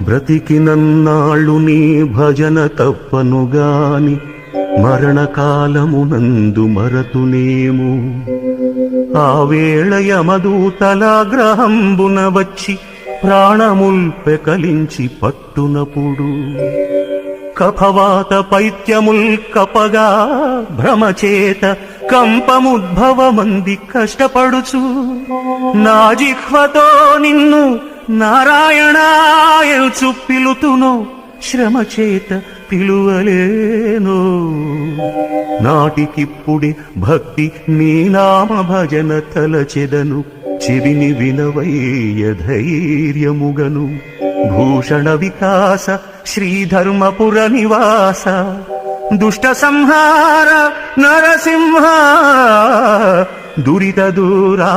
బ్రతికినన్నాళ్ళు నీ భజన తప్పనుగాని మరణకాలమునందు మరతునేము. ఆ వేళ యమదూతలాగ్రహంబున వచ్చి ప్రాణముల్ పెకలించి పట్టునప్పుడు కఫవాత పైత్యముల్ కపగా భ్రమచేత కంపముద్భవమంది కష్టపడుచు నా జిహ్వతో నిన్ను నారాయణాయల్చు పిలుతునో శ్రమచేత పిలువలేనో. నాటికిప్పుడే భక్తి నీ నామ భజన తలచెదను చెవిని వినవయ్య ధైర్యముగను. భూషణ వికాస శ్రీధర్మపుర నివాస దుష్ట సంహార నరసింహ దురిత దూరా.